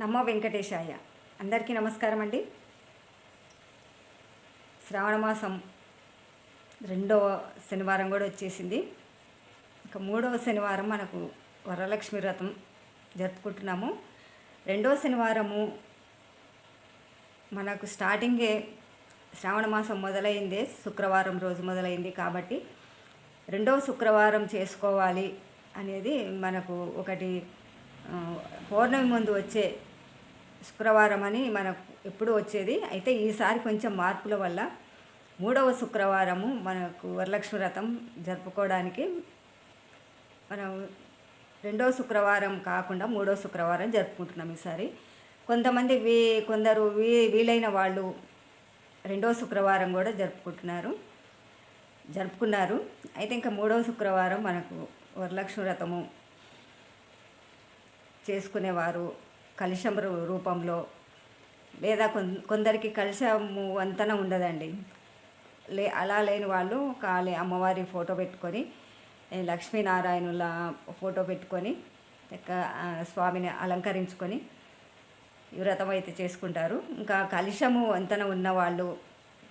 నమో వెంకటేశాయ. అందరికీ నమస్కారం అండి. శ్రావణమాసం రెండవ శనివారం కూడా వచ్చేసింది. ఇక మూడవ శనివారం మనకు వరలక్ష్మి వ్రతం జరుపుకుంటున్నాము. రెండవ శనివారము మనకు స్టార్టింగే శ్రావణమాసం మొదలైందే శుక్రవారం రోజు మొదలైంది కాబట్టి రెండవ శుక్రవారం చేసుకోవాలి అనేది మనకు ఒకటి పౌర్ణమి ముందు వచ్చే శుక్రవారం అని మనకు ఎప్పుడు వచ్చేది. అయితే ఈసారి కొంచెం మార్పుల వల్ల మూడవ శుక్రవారము మనకు వరలక్ష్మి వ్రతం జరుపుకోవడానికి మనం రెండవ శుక్రవారం కాకుండా మూడవ శుక్రవారం జరుపుకుంటున్నాం ఈసారి. కొంతమంది కొందరు వీలైన వాళ్ళు రెండవ శుక్రవారం కూడా జరుపుకున్నారు. అయితే ఇంకా మూడవ శుక్రవారం మనకు వరలక్ష్మి వ్రతము చేసుకునేవారు కలశం రూపంలో, లేదా కొందరికి కలశము వంతన ఉండదండి. అలా లేని వాళ్ళు అమ్మవారి ఫోటో పెట్టుకొని లక్ష్మీనారాయణుల ఫోటో పెట్టుకొని స్వామిని అలంకరించుకొని వ్రతం అయితే చేసుకుంటారు. ఇంకా కలశము వంతన ఉన్నవాళ్ళు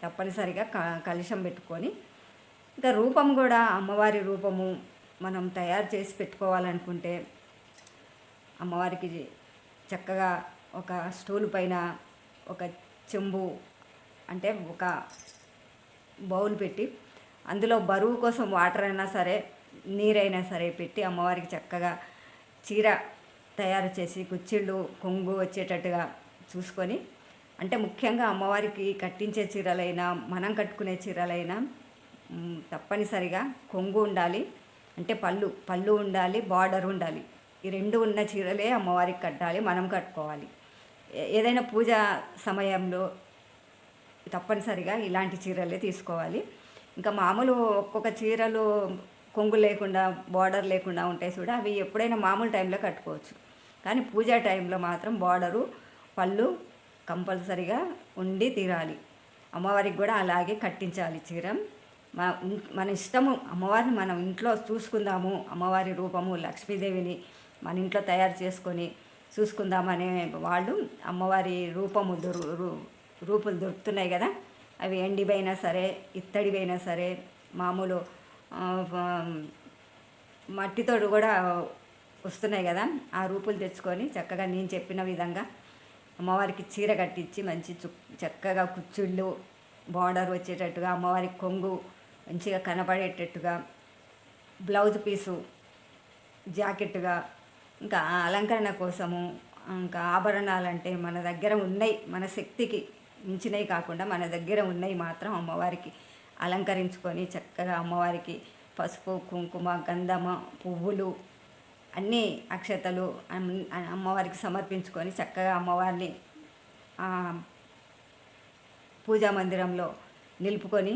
తప్పనిసరిగా కలశం పెట్టుకొని, ఇంకా రూపం కూడా అమ్మవారి రూపము మనం తయారు చేసి పెట్టుకోవాలనుకుంటే అమ్మవారికి చక్కగా ఒక స్టూల్ పైన ఒక చెంబు అంటే ఒక బౌల్ పెట్టి అందులో బరువు కోసం వాటర్ అయినా సరే నీరైనా సరే పెట్టి అమ్మవారికి చక్కగా చీర తయారు చేసి కుచ్చిళ్ళు కొంగు వచ్చేటట్టుగా చూసుకొని, అంటే ముఖ్యంగా అమ్మవారికి కట్టించే చీరలైనా మనం కట్టుకునే చీరలైనా తప్పనిసరిగా కొంగు ఉండాలి, అంటే పళ్ళు ఉండాలి, బార్డర్ ఉండాలి. ఈ రెండు ఉన్న చీరలే అమ్మవారికి కట్టాలి, మనం కట్టుకోవాలి. ఏదైనా పూజ సమయంలో తప్పనిసరిగా ఇలాంటి చీరలే తీసుకోవాలి. ఇంకా మామూలు ఒక్కొక్క చీరలు కొంగు లేకుండా బార్డర్ లేకుండా ఉంటాయి చూడ, అవి ఎప్పుడైనా మామూలు టైంలో కట్టుకోవచ్చు. కానీ పూజా టైంలో మాత్రం బార్డరు పళ్ళు కంపల్సరిగా ఉండి తీరాలి. అమ్మవారికి కూడా అలాగే కట్టించాలి చీర. మన ఇష్టము, అమ్మవారిని మనం ఇంట్లో చూసుకుందాము, అమ్మవారి రూపము లక్ష్మీదేవిని మన ఇంట్లో తయారు చేసుకొని చూసుకుందామనే వాళ్ళు అమ్మవారి రూపులు దొరుకుతున్నాయి కదా, అవి ఎండివైనా సరే ఇత్తడివైనా సరే మామూలు మట్టితో కూడా వస్తున్నాయి కదా, ఆ రూపులు తెచ్చుకొని చక్కగా నేను చెప్పిన విధంగా అమ్మవారికి చీర కట్టించి మంచి చక్కగా కుచ్చుళ్ళు బార్డర్ వచ్చేటట్టుగా, అమ్మవారికి కొంగు మంచిగా కనపడేటట్టుగా, బ్లౌజ్ పీసు జాకెట్టుగా, ఇంకా అలంకరణ కోసము ఇంకా ఆభరణాలంటే మన దగ్గర ఉన్నాయి, మన శక్తికి మించినవి కాకుండా మన దగ్గర ఉన్నాయి మాత్రం అమ్మవారికి అలంకరించుకొని చక్కగా అమ్మవారికి పసుపు కుంకుమ గంధము పువ్వులు అన్నీ అక్షతలు అమ్మవారికి సమర్పించుకొని చక్కగా అమ్మవారిని పూజా మందిరంలో నిలుపుకొని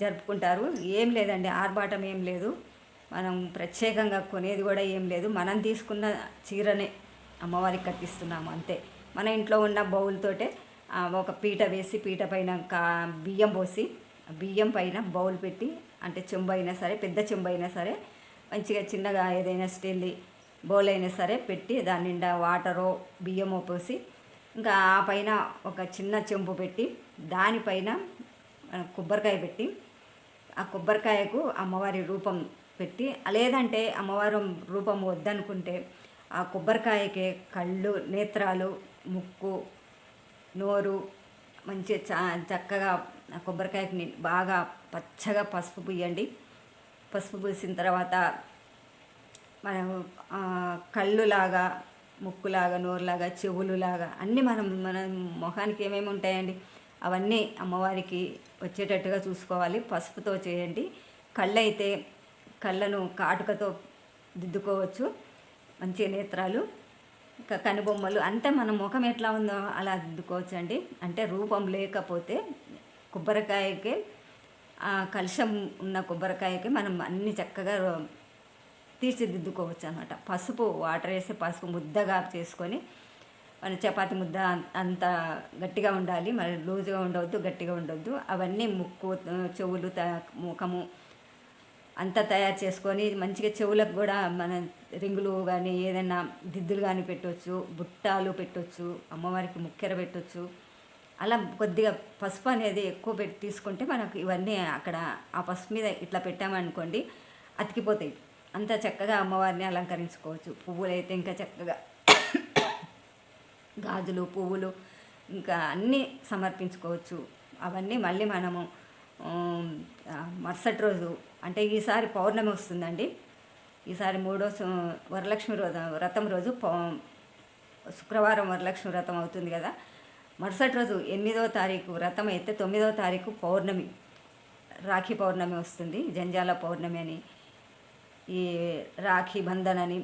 జరుపుకుంటారు. ఏం లేదండి, ఆర్భాటం ఏం లేదు, మనం ప్రత్యేకంగా కొనేది కూడా ఏం లేదు. మనం తీసుకున్న చీరనే అమ్మవారికి కట్టిస్తున్నాము అంతే. మన ఇంట్లో ఉన్న బౌల్తోటే ఒక పీట వేసి పీట పైన బియ్యం పోసి బియ్యం పైన బౌల్ పెట్టి, అంటే చెంబు అయినా సరే పెద్ద చెంబు అయినా సరే మంచిగా చిన్నగా ఏదైనా స్టీల్ బౌల్ అయినా సరే పెట్టి దాని నిండా వాటరో బియ్యమో పోసి, ఇంకా ఆ పైన ఒక చిన్న చెంబు పెట్టి దానిపైన కొబ్బరికాయ పెట్టి ఆ కొబ్బరికాయకు అమ్మవారి రూపం పెట్టి, లేదంటే అమ్మవారి రూపం వద్దనుకుంటే ఆ కొబ్బరికాయకే కళ్ళు నేత్రాలు ముక్కు నోరు మంచిగా చక్కగా ఆ కొబ్బరికాయకి బాగా పచ్చగా పసుపు పూయండి. పసుపు పూసిన తర్వాత మనం కళ్ళులాగా ముక్కులాగా నోరులాగా చెవులులాగా అన్నీ మన మొహానికి ఏమేమి ఉంటాయండి అవన్నీ అమ్మవారికి వచ్చేటట్టుగా చూసుకోవాలి. పసుపుతో చేయండి. కళ్ళు అయితే కళ్ళను కాటుకతో దిద్దుకోవచ్చు, మంచి నేత్రాలు కనుబొమ్మలు అంతా మన ముఖం ఎట్లా ఉందో అలా దిద్దుకోవచ్చు అండి. అంటే రూపం లేకపోతే కొబ్బరికాయకి కలుషం ఉన్న కొబ్బరికాయకి మనం అన్ని చక్కగా తీర్చిదిద్దుకోవచ్చు అనమాట. పసుపు వాటర్ వేసి పసుపు ముద్దగా చేసుకొని, మన చపాతి ముద్ద అంత గట్టిగా ఉండాలి, మరి లూజుగా ఉండవద్దు, గట్టిగా ఉండవద్దు. అవన్నీ ముక్కు చెవులు ముఖము అంతా తయారు చేసుకొని మంచిగా చెవులకు కూడా మన రింగులు కానీ ఏదైనా దిద్దులు కానీ పెట్టవచ్చు, బుట్టాలు పెట్టవచ్చు, అమ్మవారికి ముక్కెర పెట్టవచ్చు. అలా కొద్దిగా పసుపు అనేది ఎక్కువ పెట్టి తీసుకుంటే మనకు ఇవన్నీ అక్కడ ఆ పసుపు మీద ఇట్లా పెట్టామనుకోండి అతికిపోతాయి. అంత చక్కగా అమ్మవారిని అలంకరించుకోవచ్చు. పువ్వులు అయితే ఇంకా చక్కగా గాజులు, పువ్వులు ఇంకా అన్నీ సమర్పించుకోవచ్చు. అవన్నీ మళ్ళీ మనము మరుసటి రోజు అంటే ఈసారి పౌర్ణమి వస్తుందండి. ఈసారి వరలక్ష్మి వ్రతం రోజు శుక్రవారం వరలక్ష్మి వ్రతం అవుతుంది కదా. మరుసటి రోజు 8వ తారీఖు వ్రతం అయితే 9వ తారీఖు పౌర్ణమి, రాఖీ పౌర్ణమి వస్తుంది. జంజాల పౌర్ణమి అని, ఈ రాఖీ బంధన్ అని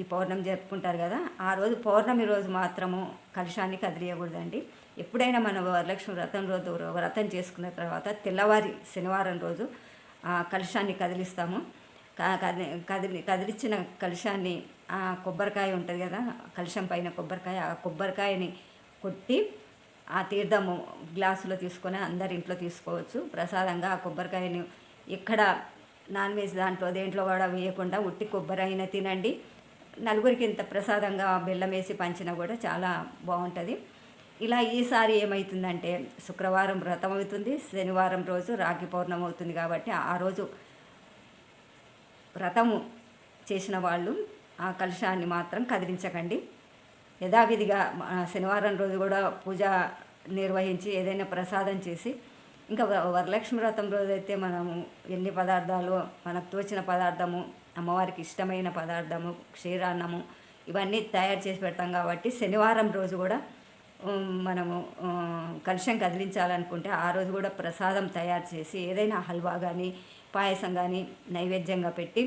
ఈ పౌర్ణమి జరుపుకుంటారు కదా. ఆ రోజు పౌర్ణమి రోజు మాత్రము కలశాన్ని కదిలియకూడదండి. ఎప్పుడైనా మనం వరలక్ష్మి వ్రతం రోజు వ్రతం చేసుకున్న తర్వాత తెల్లవారి శనివారం రోజు కలశాన్ని కదిలిస్తాము. కదిలించిన కలశాన్ని ఆ కొబ్బరికాయ ఉంటుంది కదా, కలశం పైన కొబ్బరికాయ, ఆ కొబ్బరికాయని కొట్టి ఆ తీర్థము గ్లాసులో తీసుకొని అందరి ఇంట్లో తీసుకోవచ్చు. ప్రసాదంగా ఆ కొబ్బరికాయని ఎక్కడ నాన్ వెజ్ దాంట్లో దేంట్లో కూడా వేయకుండా ఉట్టి కొబ్బరి అయినా తినండి. నలుగురికి ఇంత ప్రసాదంగా బెల్లం వేసి పంచినా కూడా చాలా బాగుంటుంది. ఇలా ఈసారి ఏమవుతుందంటే శుక్రవారం వ్రతం అవుతుంది, శనివారం రోజు రాఖీ పౌర్ణమి అవుతుంది. కాబట్టి ఆ రోజు వ్రతము చేసిన వాళ్ళు ఆ కలశాన్ని మాత్రం కదిలించకండి. యథావిధిగా శనివారం రోజు కూడా పూజ నిర్వహించి ఏదైనా ప్రసాదం చేసి, ఇంకా వరలక్ష్మి వ్రతం రోజు అయితే మనము ఎన్ని పదార్థాలు మనకు తోచిన పదార్థము, అమ్మవారికి ఇష్టమైన పదార్థము, క్షీరాన్నము ఇవన్నీ తయారు చేసి పెడతాం. కాబట్టి శనివారం రోజు కూడా మనము కలశం కదిలించాలనుకుంటే ఆ రోజు కూడా ప్రసాదం తయారు చేసి ఏదైనా హల్వా కానీ పాయసం కానీ నైవేద్యంగా పెట్టి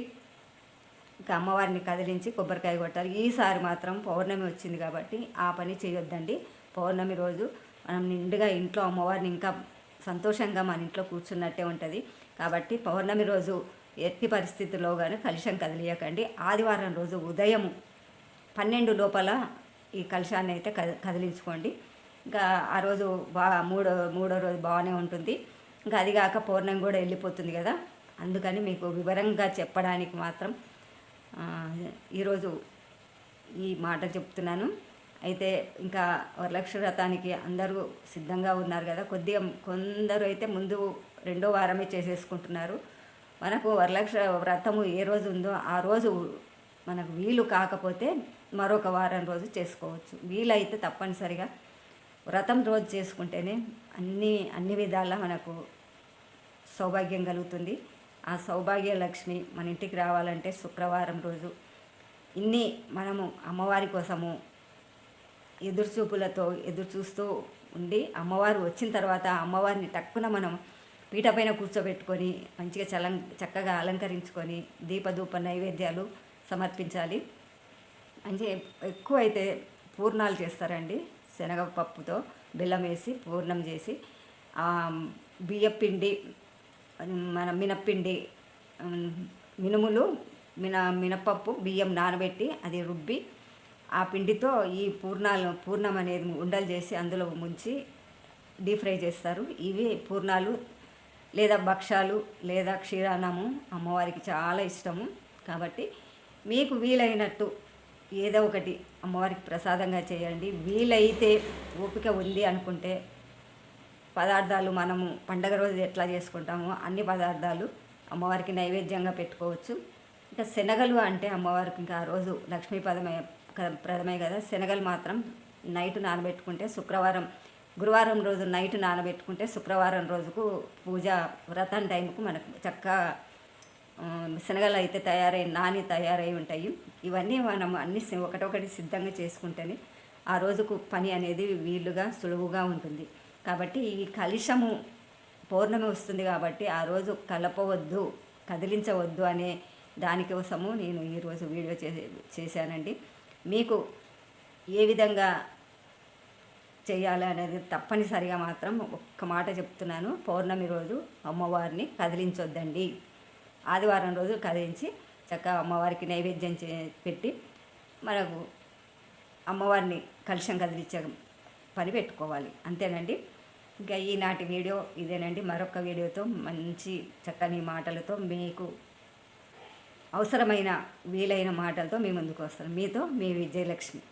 ఇంకా అమ్మవారిని కదిలించి కొబ్బరికాయ కొట్టాలి. ఈసారి మాత్రం పౌర్ణమి వచ్చింది కాబట్టి ఆ పని చేయొద్దండి. పౌర్ణమి రోజు మనం నిండుగా ఇంట్లో అమ్మవారిని ఇంకా సంతోషంగా మన ఇంట్లో కూర్చున్నట్టే ఉంటుంది. కాబట్టి పౌర్ణమి రోజు ఎట్టి పరిస్థితుల్లో కానీ కలశం కదిలియకండి. ఆదివారం రోజు ఉదయం 12 లోపల ఈ కలశాన్ని అయితే కదిలించుకోండి. ఇంకా ఆ రోజు మూడో రోజు బాగానే ఉంటుంది. ఇంకా అది కాక పౌర్ణమి కూడా వెళ్ళిపోతుంది కదా, అందుకని మీకు వివరంగా చెప్పడానికి మాత్రం ఈరోజు ఈ మాట చెప్తున్నాను. అయితే ఇంకా వరలక్ష్మి వ్రతానికి అందరూ సిద్ధంగా ఉన్నారు కదా. కొందరు అయితే ముందు 2వ వారమే చేసేసుకుంటున్నారు. మనకు వరలక్ష్మి వ్రతము ఏ రోజు ఉందో ఆ రోజు మనకు వీలు కాకపోతే మరొక వారం రోజు చేసుకోవచ్చు. వీలైతే తప్పనిసరిగా వ్రతం రోజు చేసుకుంటేనే అన్ని విధాలా మనకు సౌభాగ్యం కలుగుతుంది. ఆ సౌభాగ్య లక్ష్మి మన ఇంటికి రావాలంటే శుక్రవారం రోజు మనము అమ్మవారి కోసము ఎదురు చూస్తూ ఉండి అమ్మవారు వచ్చిన తర్వాత అమ్మవారిని టక్కున మనం పీట పైన కూర్చోబెట్టుకొని మంచిగా చక్కగా అలంకరించుకొని దీపధూప నైవేద్యాలు సమర్పించాలి. ఎక్కువ అయితే పూర్ణాలు చేస్తారండి. శనగపప్పుతో బెల్లం వేసి పూర్ణం చేసి బియ్యపిండి, మన మినప్పిండి, మినుములు, మినపప్పు, బియ్యం నానబెట్టి అది రుబ్బి ఆ పిండితో ఈ పూర్ణం అనేది ఉండలు చేసి అందులో ముంచి డీప్ ఫ్రై చేస్తారు. ఇవి పూర్ణాలు లేదా భక్షాలు లేదా క్షీరాన్నము అమ్మవారికి చాలా ఇష్టము. కాబట్టి మీకు వీలైనట్టు ఏదో ఒకటి అమ్మవారికి ప్రసాదంగా చేయండి. వీలైతే ఓపిక ఉంది అనుకుంటే పదార్థాలు మనము పండగ రోజు ఎట్లా చేసుకుంటామో అన్ని పదార్థాలు అమ్మవారికి నైవేద్యంగా పెట్టుకోవచ్చు. ఇంకా శనగలు అంటే అమ్మవారికి ఇంకా ఆ రోజు ప్రథమే కదా. శనగలు మాత్రం నైట్ నానబెట్టుకుంటే గురువారం రోజు నైట్ నానబెట్టుకుంటే శుక్రవారం రోజుకు పూజ వ్రతం టైంకు మనకు చక్కగా శనగలు అయితే తయారై ఉంటాయి. ఇవన్నీ మనం అన్ని ఒకటొకటి సిద్ధంగా చేసుకుంటేనే ఆ రోజుకు పని అనేది వీలుగా సులువుగా ఉంటుంది. కాబట్టి ఈ కలశము పౌర్ణమి వస్తుంది కాబట్టి ఆ రోజు కలపవద్దు, కదిలించవద్దు అనే దానికోసము నేను ఈరోజు వీడియో చేశానండి. మీకు ఏ విధంగా చేయాలి అనేది తప్పనిసరిగా మాత్రం ఒక్క మాట చెప్తున్నాను. పౌర్ణమి రోజు అమ్మవారిని కదిలించొద్దండి. ఆదివారం రోజు కదిలించి చక్కగా అమ్మవారికి నైవేద్యం పెట్టి మనకు అమ్మవారిని కలశం కదిలించే పని పెట్టుకోవాలి. అంతేనండి. ఇంకా ఈనాటి వీడియో ఇదేనండి. మరొక వీడియోతో మంచి చక్కని మాటలతో మీకు అవసరమైన వీలైన మాటలతో మీ ముందుకు వస్తాను. మీతో మీ విజయలక్ష్మి.